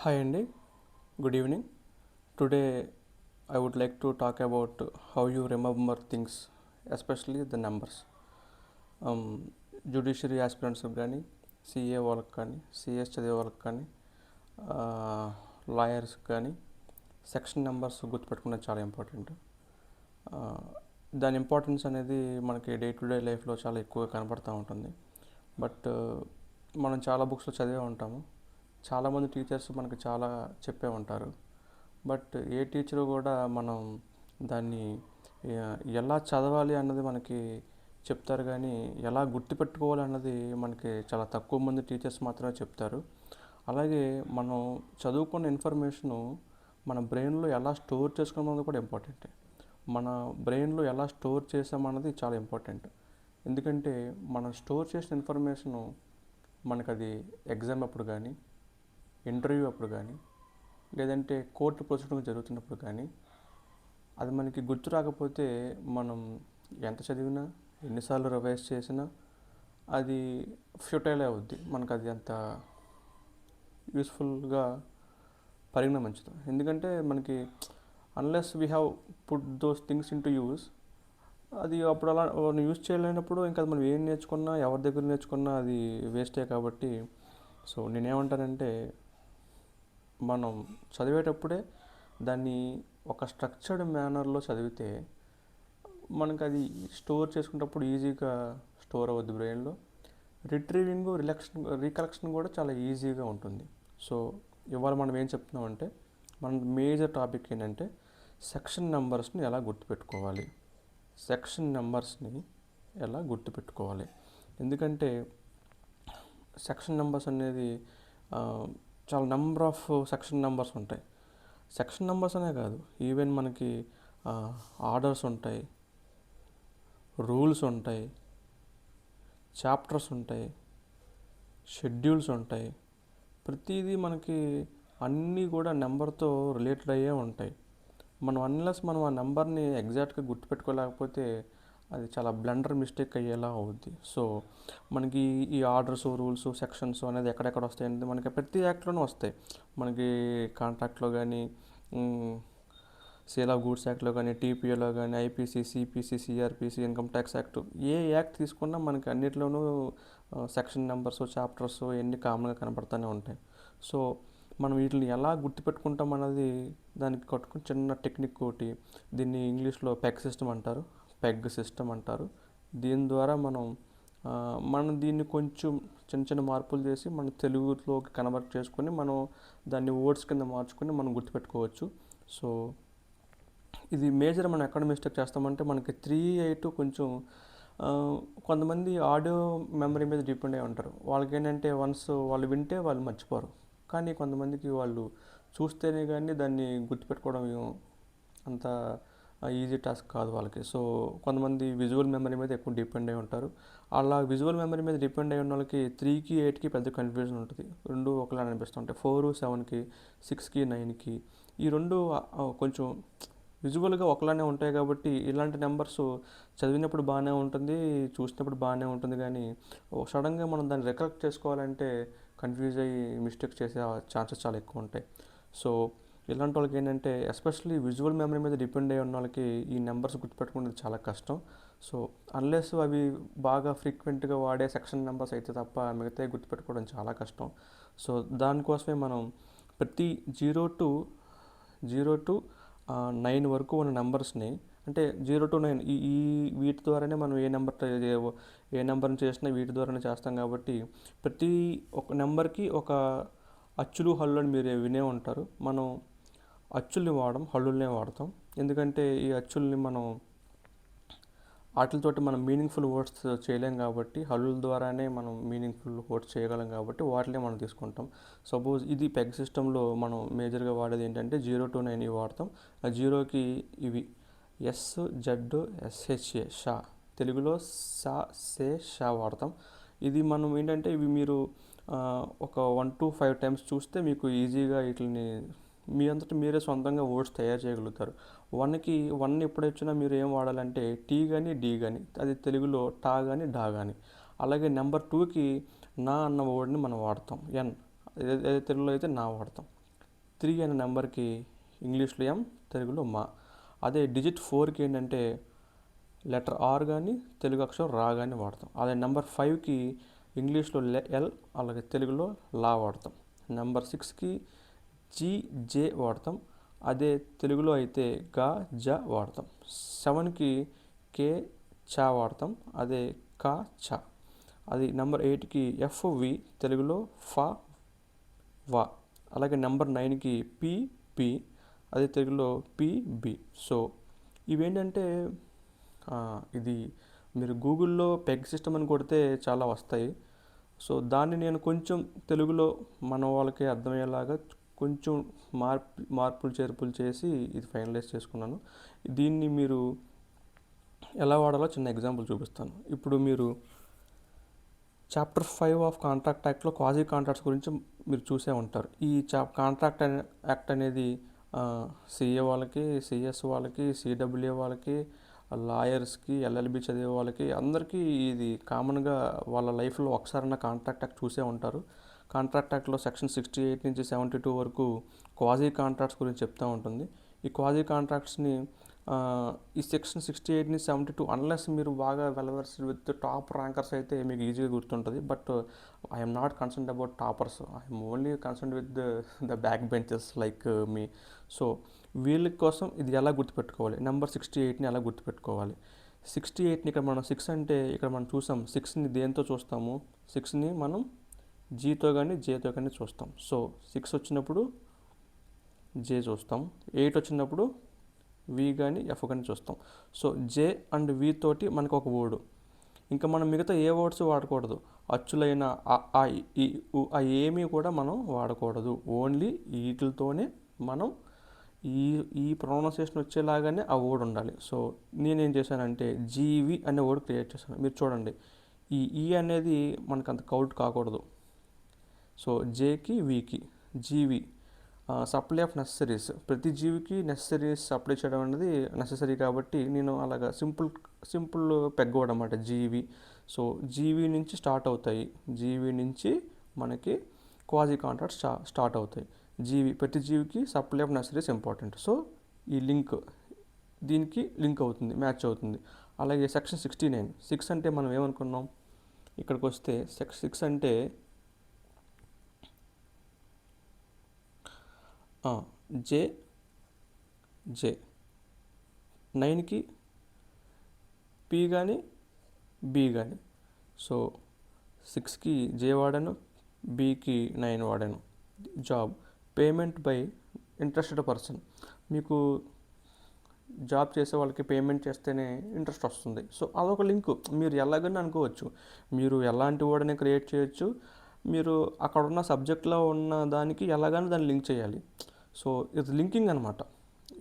Hi Andy, good evening. Today I would like to talk about how you remember things, especially the numbers. Judiciary aspirants కానీ CA వాళ్ళకి కానీ CS చదివే వాళ్ళకి కానీ lawyers కానీ section numbers గుర్తుపెట్టుకున్నది చాలా important. దాని ఇంపార్టెన్స్ అనేది మనకి డే టు డే లైఫ్లో చాలా ఎక్కువగా కనపడుతూ ఉంటుంది. బట్ మనం చాలా బుక్స్లో చదివే ఉంటాము. చాలామంది టీచర్స్ మనకి చాలా చెప్పే ఉంటారు. బట్ ఏ టీచరు కూడా మనం దాన్ని ఎలా చదవాలి అన్నది మనకి చెప్తారు, కానీ ఎలా గుర్తుపెట్టుకోవాలి అన్నది మనకి చాలా తక్కువ మంది టీచర్స్ మాత్రమే చెప్తారు. అలాగే మనం చదువుకున్న ఇన్ఫర్మేషను మన బ్రెయిన్లో ఎలా స్టోర్ చేసుకోవడం కూడా ఇంపార్టెంట్. మన బ్రెయిన్లో ఎలా స్టోర్ చేసామన్నది చాలా ఇంపార్టెంట్. ఎందుకంటే మనం స్టోర్ చేసిన ఇన్ఫర్మేషను మనకు అది ఎగ్జామ్ అప్పుడు కానీ, ఇంటర్వ్యూ అప్పుడు కానీ, లేదంటే కోర్టు ప్రొసీడింగ్ జరుగుతున్నప్పుడు కానీ అది మనకి గుర్తు రాకపోతే మనం ఎంత చదివినా, ఎన్నిసార్లు రివైజ్ చేసినా అది ఫ్యూటైల్ అవుద్ది. మనకు అది అంత యూస్ఫుల్గా పరిగణించదు. ఎందుకంటే మనకి unless we have put those things in to use, అది అప్పుడు అలా యూజ్ చేయలేనప్పుడు ఇంకా మనం ఏం నేర్చుకున్నా, ఎవరి దగ్గర నేర్చుకున్నా అది వేస్టే. కాబట్టి సో నేనేమంటానంటే, మనం చదివేటప్పుడే దాన్ని ఒక స్ట్రక్చర్డ్ మేనర్లో చదివితే మనకు అది స్టోర్ చేసుకునేటప్పుడు ఈజీగా స్టోర్ అవుద్ది బ్రెయిన్లో. రిట్రీవింగ్, రీకలెక్షన్ కూడా చాలా ఈజీగా ఉంటుంది. సో ఇవాళ మనం ఏం చెప్తున్నామంటే, మన మేజర్ టాపిక్ ఏంటంటే సెక్షన్ నెంబర్స్ని ఎలా గుర్తుపెట్టుకోవాలి. ఎందుకంటే సెక్షన్ నెంబర్స్ అనేది చాలా నెంబర్ ఆఫ్ సెక్షన్ నెంబర్స్ ఉంటాయి. సెక్షన్ నెంబర్స్ అనే కాదు, ఈవెన్ మనకి ఆర్డర్స్ ఉంటాయి, రూల్స్ ఉంటాయి, చాప్టర్స్ ఉంటాయి, షెడ్యూల్స్ ఉంటాయి. ప్రతిదీ మనకి అన్నీ కూడా నెంబర్తో రిలేటెడ్ అయ్యే ఉంటాయి. మనం ఆ నెంబర్ని ఎగ్జాక్ట్గా గుర్తుపెట్టుకోలేకపోతే అది చాలా బ్లండర్ మిస్టేక్ అయ్యేలా అవుద్ది. సో మనకి ఈ ఆర్డర్స్, రూల్స్, సెక్షన్స్ అనేది ఎక్కడెక్కడ వస్తాయి అనేది మనకి ప్రతి యాక్ట్లోనూ వస్తాయి. మనకి కాంట్రాక్ట్లో కానీ, సేల్ ఆఫ్ గూడ్స్ యాక్ట్లో కానీ, టీపీఏలో కానీ, IPC, CPC, CrPC, income tax act, ఏ యాక్ట్ తీసుకున్నా మనకి అన్నిటిలోనూ సెక్షన్ నెంబర్స్, చాప్టర్స్ ఇవన్నీ కామన్గా కనపడుతూనే ఉంటాయి. సో మనం వీటిని ఎలా గుర్తుపెట్టుకుంటాం అన్నది దానికి కట్టుకుని చిన్న టెక్నిక్ ఒకటి, దీన్ని ఇంగ్లీష్లో పెగ్ సిస్టమ్ అంటారు. దీని ద్వారా మనం దీన్ని కొంచెం చిన్న చిన్న మార్పులు చేసి మన తెలుగులోకి కన్వర్ట్ చేసుకొని మనం దాన్ని వర్డ్స్ కింద మార్చుకొని మనం గుర్తుపెట్టుకోవచ్చు. సో ఇది మేజర్ మనం ఎక్కడ మిస్టేక్ చేస్తామంటే, మనకి 3-8 కొంచెం కొంతమంది ఆడియో మెమరీ మీద డిపెండ్ అయి ఉంటారు. వాళ్ళకి ఏంటంటే వన్స్ వాళ్ళు వింటే వాళ్ళు మర్చిపోరు. కానీ కొంతమందికి వాళ్ళు చూస్తేనే కానీ దాన్ని గుర్తుపెట్టుకోవడం అంత ఈజీ టాస్క్ కాదు వాళ్ళకి. సో కొంతమంది విజువల్ మెమరీ మీద ఎక్కువ డిపెండ్ అయి ఉంటారు. అలా విజువల్ మెమరీ మీద డిపెండ్ అయి ఉన్న వాళ్ళకి 3కి 8కి పెద్ద కన్ఫ్యూజన్ ఉంటుంది. రెండు ఒకలా అనిపిస్తుంటాయి. 4, 7కి, 6కి, 9కి ఈ రెండు కొంచెం విజువల్గా ఒకలానే ఉంటాయి. కాబట్టి ఇలాంటి నెంబర్స్ చదివినప్పుడు బాగానే ఉంటుంది, చూసినప్పుడు బాగానే ఉంటుంది, కానీ సడన్గా మనం దాన్ని రికలెక్ట్ చేసుకోవాలంటే కన్ఫ్యూజ్ అయ్యి మిస్టేక్ చేసే ఛాన్సెస్ చాలా ఎక్కువ ఉంటాయి. సో ఇలాంటి వాళ్ళకి ఏంటంటే, ఎస్పెషల్లీ విజువల్ మెమరీ మీద డిపెండ్ అయ్యి ఉన్న వాళ్ళకి ఈ నెంబర్స్ గుర్తుపెట్టుకునేది చాలా కష్టం. సో అన్లెస్ అవి బాగా ఫ్రీక్వెంట్గా వాడే సెక్షన్ నెంబర్స్ అయితే తప్ప మిగతావి గుర్తుపెట్టుకోవడం చాలా కష్టం. సో దానికోసమే మనం ప్రతి 0 to 9 వరకు ఉన్న నెంబర్స్ని, అంటే 0 to 9 ఈ వీటి ద్వారానే మనం ఏ నెంబర్ని చేసినా వీటి ద్వారానే చేస్తాం. కాబట్టి ప్రతి ఒక నెంబర్కి ఒక అచ్చులు, హల్లులు అని మీరు వినే ఉంటారు. మనం అచ్చుల్ని వాడడం, హల్లుల్నే వాడతాం. ఎందుకంటే ఈ అచ్చుల్ని మనం వాటితోటి మనం మీనింగ్ఫుల్ వర్డ్స్ చేయలేం. కాబట్టి హల్లుల ద్వారానే మనం మీనింగ్ఫుల్ వర్డ్స్ చేయగలం. కాబట్టి వాటినే మనం తీసుకుంటాం. సపోజ్ ఇది పెగ్ సిస్టంలో మనం మేజర్గా వాడేది ఏంటంటే 0 to 9 ఇవి వాడతాం. ఆ 0కి ఇవి ఎస్, జెడ్, ఎస్హెచ్ఏ, షా, తెలుగులో సా, సే, షా వాడతాం. ఇది మనం ఏంటంటే ఇవి మీరు ఒక 1 to 5 టైమ్స్ చూస్తే మీకు ఈజీగా వీటిని మీ అంతటా మీరే సొంతంగా వర్డ్స్ తయారు చేయగలుగుతారు. 1 ఎప్పుడు వచ్చినా మీరు ఏం వాడాలంటే టీ కానీ, డి కానీ, అది తెలుగులో టా కానీ, డా కానీ. అలాగే నెంబర్ 2కి నా అన్న వర్డ్ని మనం వాడతాం. ఎన్, తెలుగులో అయితే నా వాడతాం. 3 అనే నెంబర్కి ఇంగ్లీష్లో ఎం, తెలుగులో మా. అదే డిజిట్ 4కి ఏంటంటే లెటర్ ఆర్ కానీ తెలుగు అక్షరం రా కానీ వాడతాం. అదే నెంబర్ 5కి ఇంగ్లీష్లో ఎల్, అలాగే తెలుగులో లా వాడతాం. నెంబర్ 6కి జీ, జే వాడతాం. అదే తెలుగులో అయితే గా, జ వాడతాం. 7కి కే, చా వాడతాం. అదే కా, చ. అది నెంబర్ 8కి ఎఫ్, వి, తెలుగులో ఫా, వా. అలాగే నెంబర్ 9కి పి, పి, అదే తెలుగులో పి, బి. సో ఇవేంటంటే ఇది మీరు గూగుల్లో పెగ్ సిస్టమ్ అని కొడితే చాలా వస్తాయి. సో దాన్ని నేను కొంచెం తెలుగులో మన వాళ్ళకి అర్థమయ్యేలాగా కొంచెం మార్పులు చేర్పులు చేసి ఇది ఫైనలైజ్ చేసుకున్నాను. దీన్ని మీరు ఎలా వాడాలో చిన్న ఎగ్జాంపుల్ చూపిస్తాను. ఇప్పుడు మీరు చాప్టర్ 5 ఆఫ్ కాంట్రాక్ట్ యాక్ట్లో క్వాజీ కాంట్రాక్ట్స్ గురించి మీరు చూసే ఉంటారు. ఈ కాంట్రాక్ట్ యాక్ట్ అనేది సిఏ వాళ్ళకి, సిఎస్ వాళ్ళకి, సిడబ్ల్యూఏ వాళ్ళకి, లాయర్స్కి, ఎల్ఎల్బి చదివే వాళ్ళకి అందరికీ ఇది కామన్గా వాళ్ళ లైఫ్లో ఒకసారైనా కాంట్రాక్ట్ యాక్ట్ చూసే ఉంటారు. కాంట్రాక్ట్ యాక్ట్లో సెక్షన్ 68 నుంచి 72 వరకు క్వాజీ కాంట్రాక్ట్స్ గురించి చెప్తూ ఉంటుంది. ఈ క్వాజీ కాంట్రాక్ట్స్ని ఈ సెక్షన్ 68 నుంచి 72 అన్లెస్ మీరు బాగా వెల్వర్స్డ్ విత్ టాప్ ర్యాంకర్స్ అయితే మీకు ఈజీగా గుర్తుంటుంది. But I'm not concerned about toppers, I'm only concerned with the back benches like me. So వీళ్ళ కోసం ఇది ఎలా గుర్తుపెట్టుకోవాలి, నెంబర్ 68ని ఎలా గుర్తుపెట్టుకోవాలి. 68ని ఇక్కడ మనం 6 అంటే ఇక్కడ మనం చూసాం, 6ని దేంతో చూస్తాము, 6ని మనం జీతో కానీ జేతో కానీ చూస్తాం. సో 6 వచ్చినప్పుడు జే చూస్తాం, 8 వచ్చినప్పుడు వి కానీ ఎఫ్ కానీ చూస్తాం. సో జే అండ్ వి తోటి మనకు ఒక వర్డ్, ఇంకా మనం మిగతా ఏ వర్డ్స్ వాడకూడదు. అచ్చులైన ఏమీ కూడా మనం వాడకూడదు. ఓన్లీ వీటితోనే మనం ఈ ప్రొనౌన్సియేషన్ వచ్చేలాగానే ఆ వర్డ్ ఉండాలి. సో నేనేం చేశానంటే జీవి అనే వర్డ్ క్రియేట్ చేశాను. మీరు చూడండి, ఈ అనేది మనకు అంత కౌంట్ కాకూడదు. సో జేకి, వికి, జీవి, సప్లై ఆఫ్ నెసరీస్, ప్రతి జీవికి నెసరీస్ సప్లై చేయడం అనేది నెససరీ కాబట్టి నేను అలాగా సింపుల్ పెగ్గోడ్ అన్నమాట జీవి. సో జీవి నుంచి స్టార్ట్ అవుతాయి, జీవి నుంచి మనకి క్వాజీ కాంట్రాక్ట్స్ స్టార్ట్ అవుతాయి. జీవి, ప్రతి జీవికి సప్లై ఆఫ్ నెసరీస్ ఇంపార్టెంట్. సో ఈ లింక్ దీనికి లింక్ అవుతుంది, మ్యాచ్ అవుతుంది. అలాగే సెక్షన్ 69, 6 అంటే మనం ఏమనుకున్నాం, ఇక్కడికి వస్తే 6 అంటే జే, 9కి పి కానీ బి కానీ. సో 6కి జే వాడాను, బికి 9 వాడాను. Job, payment by interested person. మీకు జాబ్ చేసే వాళ్ళకి పేమెంట్ చేస్తేనే ఇంట్రెస్ట్ వస్తుంది. సో అదొక లింక్, మీరు ఎలాగని అనుకోవచ్చు. మీరు ఎలాంటి వర్డ్ని క్రియేట్ చేయొచ్చు, మీరు అక్కడ ఉన్న సబ్జెక్ట్లో ఉన్న దానికి ఎలాగని దాన్ని లింక్ చేయాలి. సో ఇది లింకింగ్ అనమాట.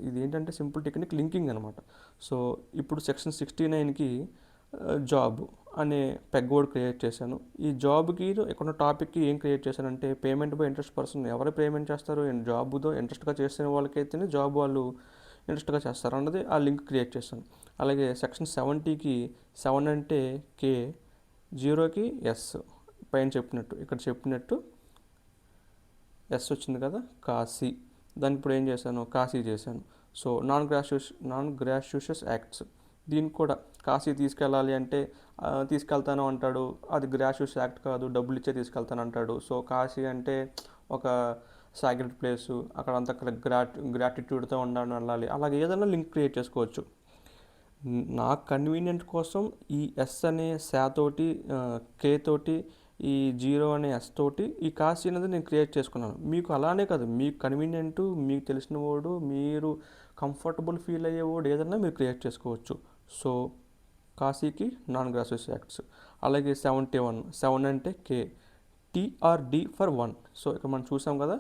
ఇది ఏంటంటే సింపుల్ టెక్నిక్, లింకింగ్ అనమాట. సో ఇప్పుడు సెక్షన్ 69కి జాబ్ అనే పెగ్ వర్డ్ క్రియేట్ చేశాను. ఈ జాబ్కి ఇక్కడ టాపిక్కి ఏం క్రియేట్ చేశానంటే పేమెంట్ బై ఇంట్రెస్ట్ పర్సన్. ఎవరు పేమెంట్ చేస్తారు, జాబ్తో ఇంట్రెస్ట్గా చేసిన వాళ్ళకైతేనే జాబ్ వాళ్ళు ఇంట్రెస్ట్గా చేస్తారు అన్నది ఆ లింక్ క్రియేట్ చేశాను. అలాగే సెక్షన్ 70కి 7 అంటే కే, 0కి ఎస్, పైన చెప్పినట్టు ఇక్కడ చెప్పినట్టు ఎస్ వచ్చింది కదా, కాశీ. దానికి ఇప్పుడు ఏం చేశాను, కాశీ చేశాను. సో నాన్ గ్రాచ్యుటస్ యాక్ట్స్, దీనికి కూడా కాశీ తీసుకెళ్ళాలి అంటే తీసుకెళ్తాను అంటాడు, అది గ్రాచ్యుటస్ యాక్ట్ కాదు, డబ్బులు ఇచ్చే తీసుకెళ్తాను అంటాడు. సో కాశీ అంటే ఒక సాగ్రెడ్ ప్లేసు, అక్కడ అంతా గ్రాటిట్యూడ్తో వెళ్ళాలి. అలాగే ఏదైనా లింక్ క్రియేట్ చేసుకోవచ్చు. నాకు కన్వీనియంట్ కోసం ఈ ఎస్ అనే తోటి, కే తోటి, ఈ 0 అనే ఎస్ తోటి ఈ కాశీ అనేది నేను క్రియేట్ చేసుకున్నాను. మీకు అలానే కాదు, మీకు కన్వీనియంట్, మీకు తెలిసిన వర్డ్, మీరు కంఫర్టబుల్ ఫీల్ అయ్యే వర్డ్ ఏదైనా మీరు క్రియేట్ చేసుకోవచ్చు. సో కాశీకి నాన్ గ్రాచ్యుటస్ యాక్ట్స్. అలాగే 71, 7 అంటే కే, టీఆర్డి ఫర్ 1. సో ఇక్కడ మనం చూసాం కదా,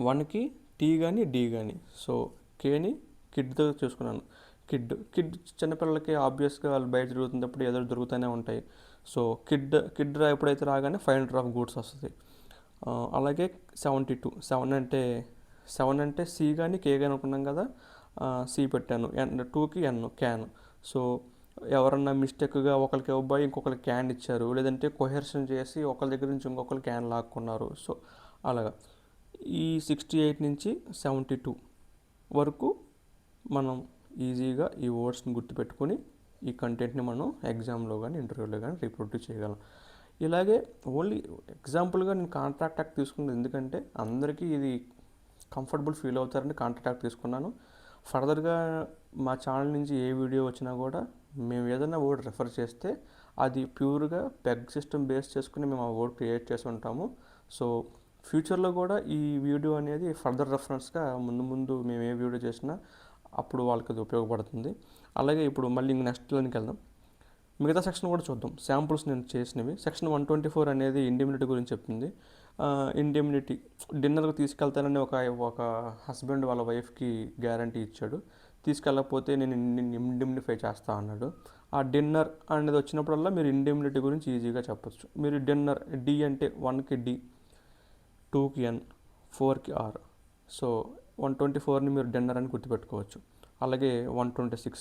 1కి టీ కానీ డి కానీ. సో కేని కిడ్తో చూసుకున్నాను. కిడ్ చిన్నపిల్లలకి ఆబ్వియస్గా వాళ్ళు బయట తిరుగుతున్నప్పుడు ఏదో దొరుకుతూనే ఉంటాయి. సో కిడ్ ఎప్పుడైతే రాగానే ఫైండర్ ఆఫ్ గూడ్స్ వస్తుంది. అలాగే 72, 7 అంటే సి కానీ కే కానీ అనుకున్నాం కదా, సి పెట్టాను. 2కి ఎన్, క్యాన్. సో ఎవరన్నా మిస్టేక్గా ఒకరికి ఇవ్వబోయి ఇంకొకరికి క్యాన్ ఇచ్చారు, లేదంటే కొహెర్షన్ చేసి ఒకరి దగ్గర నుంచి ఇంకొకరు క్యాన్ లాక్కున్నారు. సో అలాగా ఈ 68 నుంచి 72 వరకు మనం ఈజీగా ఈ వర్డ్స్ని గుర్తుపెట్టుకొని ఈ కంటెంట్ని మనం ఎగ్జామ్లో కానీ ఇంటర్వ్యూలో కానీ రీప్రొడ్యూస్ చేయగలం. ఇలాగే ఓన్లీ ఎగ్జాంపుల్గా నేను కాంట్రాక్ట్ యాక్ట్ తీసుకున్నది ఎందుకంటే అందరికీ ఇది కంఫర్టబుల్ ఫీల్ అవుతారని కాంట్రాక్ట్ యాక్ట్ తీసుకున్నాను. ఫర్దర్గా మా ఛానల్ నుంచి ఏ వీడియో వచ్చినా కూడా మేము ఏదైనా వర్డ్ రెఫర్ చేస్తే అది ప్యూర్గా పెగ్ సిస్టమ్ బేస్ చేసుకుని మేము ఆ వర్డ్ క్రియేట్ చేసి ఉంటాము. సో ఫ్యూచర్లో కూడా ఈ వీడియో అనేది ఫర్దర్ రెఫరెన్స్గా ముందు మేము ఏ వీడియో చేసినా అప్పుడు వాళ్ళకి అది ఉపయోగపడుతుంది. అలాగే ఇప్పుడు మళ్ళీ నెక్స్ట్లోనికి వెళ్దాం. మిగతా సెక్షన్ కూడా చూద్దాం. శాంపుల్స్ నేను చేసినవి. సెక్షన్ 124 అనేది ఇండిమ్యూనిటీ గురించి చెప్తుంది. ఇండిమ్యూనిటీ డిన్నర్కి తీసుకెళ్తానని ఒక హస్బెండ్ వాళ్ళ వైఫ్కి గ్యారంటీ ఇచ్చాడు. తీసుకెళ్ళకపోతే నేను ఇండిమ్నిఫై చేస్తా అన్నాడు. ఆ డిన్నర్ అనేది వచ్చినప్పుడల్లా మీరు ఇండిమ్యూనిటీ గురించి ఈజీగా చెప్పచ్చు. మీరు డిన్నర్ డి అంటే 1కి డి, 2కి ఎన్, 4కి ఆర్. సో 124ని మీరు డిన్నర్ అని గుర్తుపెట్టుకోవచ్చు. అలాగే 126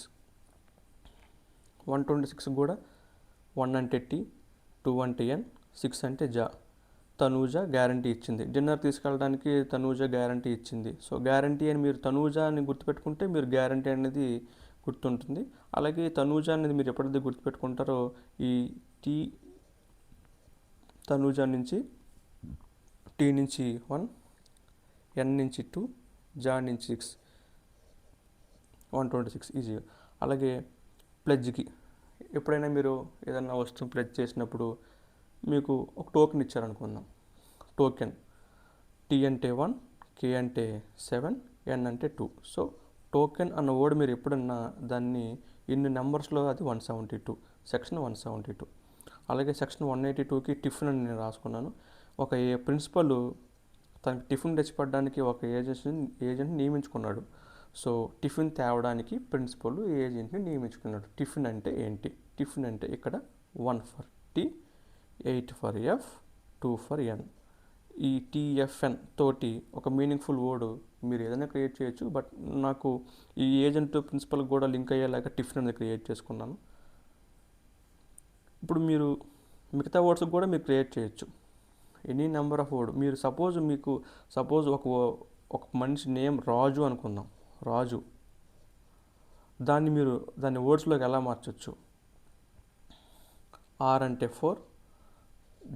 కూడా 1 అంటే టీ, 2 అంటే ఎన్, 6 అంటే జా. తనూజ గ్యారంటీ ఇచ్చింది. డిన్నర్ తీసుకెళ్ళడానికి తనూజ గ్యారంటీ ఇచ్చింది. సో గ్యారంటీ అని మీరు తనూజ అని గుర్తుపెట్టుకుంటే మీరు గ్యారంటీ అనేది గుర్తుంటుంది. అలాగే తనూజ అనేది మీరు ఎప్పుడైతే గుర్తుపెట్టుకుంటారో ఈ టీ తనూజ నుంచి టీ నుంచి 1, ఎన్ నుంచి 2, జా నుంచి 6, 126 ఈజీగా. అలాగే ప్లెడ్జ్కి ఎప్పుడైనా మీరు ఏదైనా వస్తువు ప్లెడ్జ్ చేసినప్పుడు మీకు ఒక టోకెన్ ఇచ్చారనుకుందాం. టోకెన్ టీ అంటే 1, కే అంటే 7, ఎన్ అంటే 2. సో టోకెన్ అన్న వర్డ్ మీరు ఎప్పుడన్నా దాన్ని ఇన్ని నెంబర్స్లో అది 172, సెక్షన్ 172. అలాగే సెక్షన్ 182కి టిఫిన్ అని నేను రాసుకున్నాను. ఒక ప్రిన్సిపల్ తనకి టిఫిన్ తెచ్చిపడడానికి ఒక ఏజెంట్ని నియమించుకున్నాడు. సో టిఫిన్ తేవడానికి ప్రిన్సిపల్ ఏజెంట్ని నియమించుకున్నాడు. టిఫిన్ అంటే ఏంటి? టిఫిన్ అంటే ఇక్కడ 1 for T, 8 for F, 2 for N. ఈ టీఎఫ్ఎన్ తోటి ఒక మీనింగ్ఫుల్ వర్డ్ మీరు ఏదైనా క్రియేట్ చేయొచ్చు. బట్ నాకు ఈ ఏజెంట్ ప్రిన్సిపల్ కూడా లింక్ అయ్యేలాగా టిఫిన్ అనేది క్రియేట్ చేసుకున్నాను. ఇప్పుడు మీరు మిగతా వర్డ్స్ కూడా మీరు క్రియేట్ చేయొచ్చు. ఎనీ నెంబర్ ఆఫ్ వర్డ్ మీరు సపోజ్ ఒక మనిషి నేమ్ రాజు అనుకుందాం. రాజు దాన్ని వర్డ్స్లోకి ఎలా మార్చచ్చు? ఆర్ అంటే 4,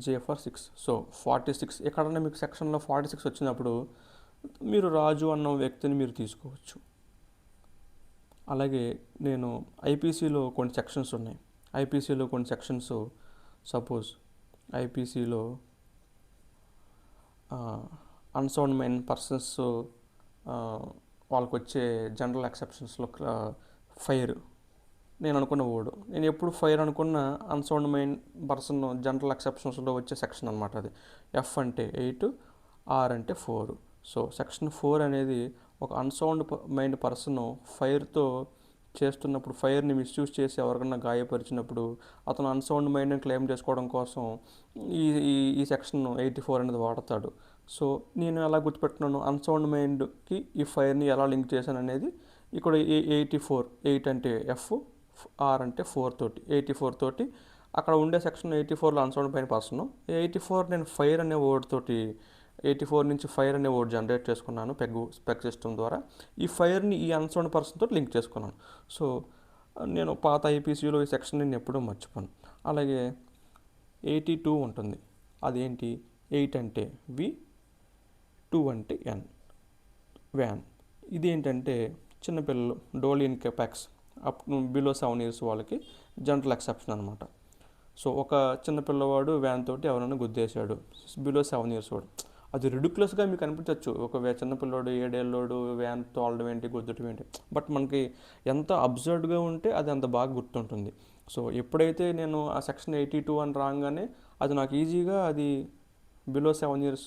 జే ఫర్ 6. సో 46. ఎక్కడన్నా మీకు సెక్షన్లో 46 వచ్చినప్పుడు మీరు రాజు అన్న వ్యక్తిని మీరు తీసుకోవచ్చు. అలాగే నేను ఐపీసీలో కొన్ని సెక్షన్స్ ఉన్నాయి. ఐపీసీలో కొన్ని సెక్షన్స్ సపోజ్ ఐపీసీలో అన్సౌండ్ మైండ్ పర్సన్స్ వాళ్ళకు వచ్చే జనరల్ ఎక్సెప్షన్స్లో ఫైర్ నేను అనుకున్న వర్డ్. నేను ఎప్పుడు ఫైర్ అనుకున్న అన్సౌండ్ మైండ్ పర్సన్ జనరల్ ఎక్సెప్షన్స్లో వచ్చే సెక్షన్ అనమాట అది. ఎఫ్ అంటే 8, ఆర్ అంటే 4. సో సెక్షన్ 4 అనేది ఒక అన్సౌండ్ మైండ్ పర్సన్ ఫైర్తో చేస్తున్నప్పుడు ఫైర్ని మిస్యూజ్ చేసి ఎవరికన్నా గాయపరిచినప్పుడు అతను అన్సౌండ్ మైండ్ని క్లెయిమ్ చేసుకోవడం కోసం ఈ సెక్షన్ 84 అనేది వాడతాడు. సో నేను ఎలా గుర్తుపెట్టుకున్నాను? అన్సౌండ్ మైండ్కి ఈ ఫైర్ని ఎలా లింక్ చేశాను అనేది ఇక్కడ 84, 8 అంటే ఎఫ్, ఆర్ అంటే 4 తోటి 84 తోటి అక్కడ ఉండే సెక్షన్ 84లో అన్సౌండ్ మైండ్ పర్సన్ 84 నేను ఫైర్ అనే వర్డ్ తోటి 84 నుంచి ఫైర్ అనే వర్డ్ జనరేట్ చేసుకున్నాను పెగ్ సిస్టమ్ ద్వారా. ఈ ఫైర్ని ఈ అన్సౌండ్ పర్సన్ తోటి లింక్ చేసుకున్నాను. సో నేను పాత ఐపీసీలో ఈ సెక్షన్ నేను ఎప్పుడూ మర్చిపోను. అలాగే 82 ఉంటుంది. అదేంటి? 8 అంటే వి, 2 అంటే ఎన్, వ్యాన్. ఇదేంటంటే చిన్నపిల్లలు డోలీ ఇన్ కెపాక్స్ అప్ బిలో 7 years వాళ్ళకి జనరల్ ఎక్సెప్షన్ అనమాట. సో ఒక చిన్నపిల్లవాడు వ్యాన్ తోటి ఎవరైనా గుద్దేశాడు, బిలో 7 years వాడు. అది రిడిక్యులస్గా మీకు అనిపించవచ్చు. ఒక చిన్నపిల్లోడు 7 ఏళ్ళోడు వ్యాన్ తోలడం ఏంటి, గుద్దటం ఏంటి. బట్ మనకి ఎంత అబ్జర్వ్డ్గా ఉంటే అది అంత బాగా గుర్తుంటుంది. సో ఎప్పుడైతే నేను ఆ సెక్షన్ 82 అని రాగానే అది నాకు ఈజీగా అది బిలో 7 years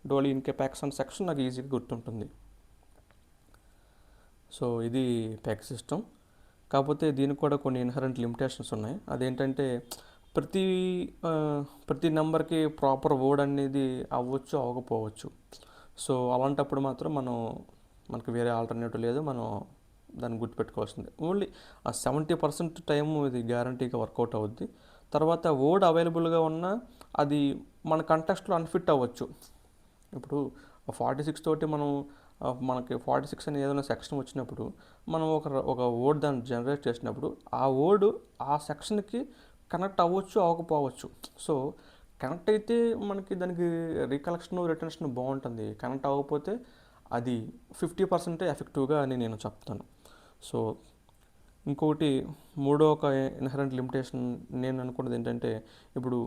డోలీ ఇన్ కెపాక్స్ అనే సెక్షన్ నాకు ఈజీగా గుర్తుంటుంది. సో ఇది పెగ్ సిస్టమ్. కాకపోతే దీనికి కూడా కొన్ని ఇన్హరెంట్ లిమిటేషన్స్ ఉన్నాయి. అదేంటంటే ప్రతి నెంబర్కి ప్రాపర్ వర్డ్ అనేది అవ్వచ్చు, అవ్వకపోవచ్చు. సో అలాంటప్పుడు మాత్రం మనకు వేరే ఆల్టర్నేటివ్ లేదు, మనం దాన్ని గుర్తుపెట్టుకోవాల్సిందే. ఓన్లీ ఆ 70% టైం ఇది గ్యారంటీగా వర్కౌట్ అవుద్ది. తర్వాత వర్డ్ అవైలబుల్గా ఉన్నా అది మన కంటెక్స్ట్లో అన్ఫిట్ అవ్వచ్చు. ఇప్పుడు 46 తోటి మనం మనకి 46 అని ఏదైనా సెక్షన్ వచ్చినప్పుడు మనం ఒక వర్డ్ దాన్ని జనరేట్ చేసినప్పుడు ఆ వర్డ్ ఆ సెక్షన్కి కనెక్ట్ అవ్వచ్చు అవ్వకపోవచ్చు. సో కనెక్ట్ అయితే మనకి దానికి రీకలెక్షన్ రిటెన్షన్ బాగుంటుంది. కనెక్ట్ అవ్వకపోతే అది 50% ఎఫెక్టివ్గా అని నేను చెప్తాను. సో ఇంకొకటి మూడో ఒక ఇన్హరెంట్ లిమిటేషన్ నేను అనుకున్నది ఏంటంటే, ఇప్పుడు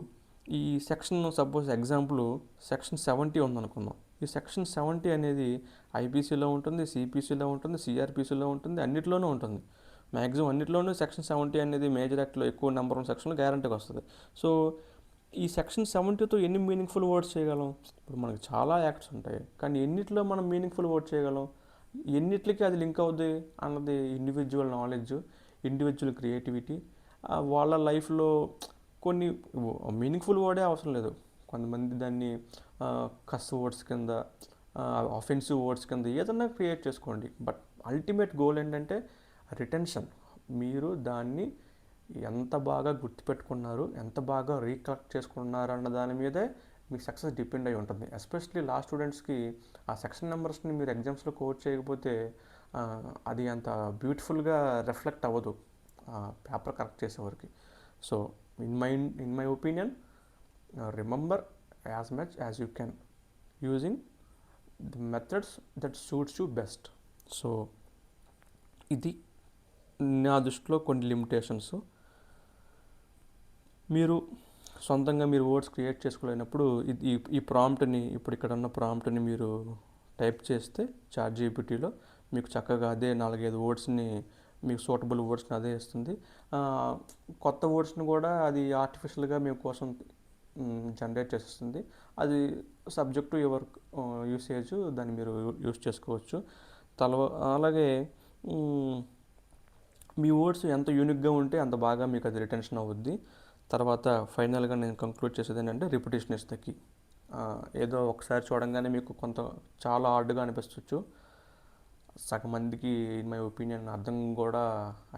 ఈ సెక్షన్ సపోజ్ ఎగ్జాంపుల్ సెక్షన్ 70 ఉందనుకుందాం. ఈ సెక్షన్ 70 అనేది ఐపీసీలో ఉంటుంది, సిపిసిలో ఉంటుంది, సిఆర్పిసిలో ఉంటుంది, అన్నిట్లోనూ ఉంటుంది. మ్యాక్సిమం అన్నిట్లోనూ సెక్షన్ 70 అనేది మేజర్ యాక్ట్లో ఎక్కువ నెంబర్ ఉన్న సెక్షన్లో గ్యారంటీగా వస్తుంది. సో ఈ సెక్షన్ 70తో ఎన్ని మీనింగ్ఫుల్ వర్డ్స్ చేయగలం? ఇప్పుడు మనకి చాలా యాక్ట్స్ ఉంటాయి, కానీ ఎన్నిట్లో మనం మీనింగ్ఫుల్ వర్డ్ చేయగలం? ఎన్నిటికి అది లింక్ అవుద్ది అన్నది ఇండివిజువల్ నాలెడ్జ్, ఇండివిజువల్ క్రియేటివిటీ, వాళ్ళ లైఫ్లో కొన్ని మీనింగ్ఫుల్ వర్డే అవసరం లేదు. కొంతమంది దాన్ని కస్ వర్డ్స్ కింద, ఆఫెన్సివ్ వర్డ్స్ కింద ఏదన్నా క్రియేట్ చేసుకోండి. బట్ అల్టిమేట్ గోల్ ఏంటంటే రిటెన్షన్. మీరు దాన్ని ఎంత బాగా గుర్తుపెట్టుకున్నారు, ఎంత బాగా రీకలెక్ట్ చేసుకున్నారు అన్న దాని మీదే మీ సక్సెస్ డిపెండ్ అయి ఉంటుంది. ఎస్పెషలీ లా స్టూడెంట్స్కి ఆ సెక్షన్ నెంబర్స్ని మీరు ఎగ్జామ్స్లో కోడ్ చేయకపోతే అది అంత బ్యూటిఫుల్గా రిఫ్లెక్ట్ అవ్వదు పేపర్ కరెక్ట్ చేసేవారికి. So in my opinion, remember as much as you can using the methods that suits you best. So ఇది నా దృష్టిలో కొన్ని లిమిటేషన్స్. మీరు సొంతంగా మీరు వర్డ్స్ క్రియేట్ చేసుకోలేనప్పుడు ఈ ప్రాంప్ట్ని, ఇప్పుడు ఇక్కడ ఉన్న ప్రాంప్ట్ని మీరు టైప్ చేస్తే చాట్‌జీపీటీలో మీకు చక్కగా అదే 4-5 వర్డ్స్ని, మీకు సూటబుల్ వర్డ్స్ని అదే ఇస్తుంది. కొత్త వర్డ్స్ని కూడా అది ఆర్టిఫిషియల్గా మీ కోసం జనరేట్ చేస్తుంది. అది సబ్జెక్ట్ టు యువర్ యూసేజ్, దాన్ని మీరు యూస్ చేసుకోవచ్చు. అలాగే మీ వర్డ్స్ ఎంత యూనిక్గా ఉంటే అంత బాగా మీకు అది రిటెన్షన్ అవుద్ది. తర్వాత ఫైనల్గా నేను కంక్లూడ్ చేసేది ఏంటంటే రిపిటేషన్ ఇస్ ద కీ. ఏదో ఒకసారి చూడంగానే మీకు చాలా హార్డ్గా అనిపించవచ్చు. సగం మందికి ఇన్ మై ఒపీనియన్ అర్థం కూడా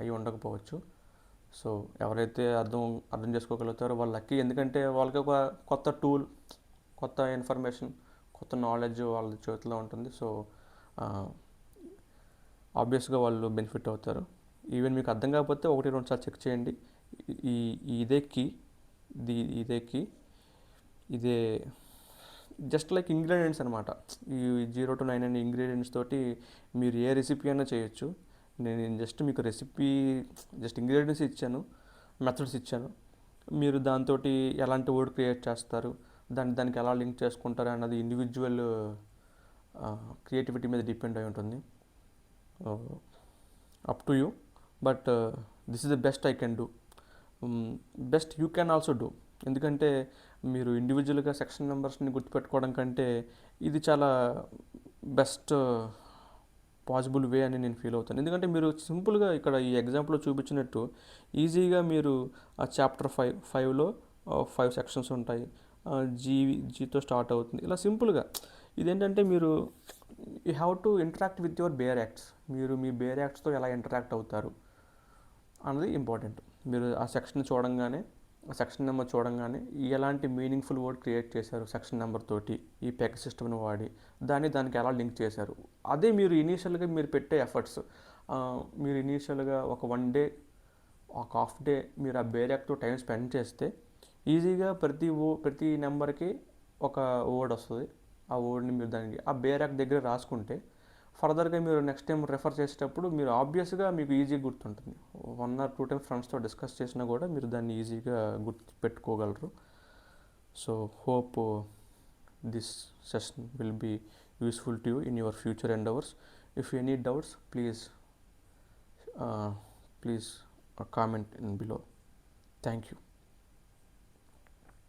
అయి ఉండకపోవచ్చు. సో ఎవరైతే అర్థం చేసుకోగలుగుతారో వాళ్ళు లక్కీ. ఎందుకంటే వాళ్ళకి ఒక కొత్త టూల్, కొత్త ఇన్ఫర్మేషన్, కొత్త నాలెడ్జ్ వాళ్ళ చేతిలో ఉంటుంది. సో ఆబ్వియస్గా వాళ్ళు బెనిఫిట్ అవుతారు. ఈవెన్ మీకు అర్థం కాకపోతే 1-2 సార్లు చెక్ చేయండి. ఇదే కీ, ఇదే జస్ట్ లైక్ ఇంగ్రీడియంట్స్ అనమాట. ఈ 0 to 9 అనే ఇంగ్రీడియంట్స్ తోటి మీరు ఏ రెసిపీ అయినా చేయొచ్చు. నేను జస్ట్ మీకు ఇంగ్రీడియంట్స్ ఇచ్చాను, మెథడ్స్ ఇచ్చాను. మీరు దాంతో ఎలాంటి వర్డ్ క్రియేట్ చేస్తారు, దానికి ఎలా లింక్ చేసుకుంటారు అన్నది ఇండివిజువల్ క్రియేటివిటీ మీద డిపెండ్ అయి ఉంటుంది. Up to you. But this is the best I can do. Best you can also do. ఎందుకంటే మీరు ఇండివిజువల్గా సెక్షన్ నెంబర్స్ని గుర్తుపెట్టుకోవడం కంటే ఇది చాలా బెస్ట్ పాసిబుల్ వే అని నేను ఫీల్ అవుతాను. ఎందుకంటే మీరు సింపుల్గా ఇక్కడ ఈ ఎగ్జాంపుల్లో చూపించినట్టు ఈజీగా మీరు చాప్టర్ 5లో 5 సెక్షన్స్ ఉంటాయి. జీతో స్టార్ట్ అవుతుంది. ఇలా సింపుల్గా ఇదేంటంటే మీరు you have to interact with your bare acts. మీరు మీ బేర్ యాక్ట్స్తో ఎలా ఇంటరాక్ట్ అవుతారు అన్నది ఇంపార్టెంట్. మీరు ఆ సెక్షన్ చూడంగానే, ఆ సెక్షన్ నెంబర్ చూడంగానే ఎలాంటి మీనింగ్ఫుల్ వర్డ్ క్రియేట్ చేశారు సెక్షన్ నెంబర్ తోటి, ఈ పెగ్ సిస్టమ్ని వాడి దానికి ఎలా లింక్ చేశారు. అదే మీరు ఇనీషియల్గా మీరు పెట్టే ఎఫర్ట్స్. మీరు ఇనీషియల్గా ఒక 1 డే, ఒక హాఫ్ డే మీరు ఆ బేర్ యాక్ట్తో టైం స్పెండ్ చేస్తే ఈజీగా ప్రతి నెంబర్కి ఒక వర్డ్ వస్తుంది. ఆ వర్డ్ని మీరు ఆ బేర్ యాక్ట్ దగ్గర రాసుకుంటే ఫర్దర్గా మీరు నెక్స్ట్ టైం రెఫర్ చేసేటప్పుడు మీరు ఆబ్వియస్గా మీకు ఈజీగా గుర్తుంటుంది. 1 or 2 టైమ్స్ ఫ్రెండ్స్తో డిస్కస్ చేసినా కూడా మీరు దాన్ని ఈజీగా గుర్తు పెట్టుకోగలరు. So hope this session will be useful to you in your future endeavours. If any doubts please comment in below. Thank you.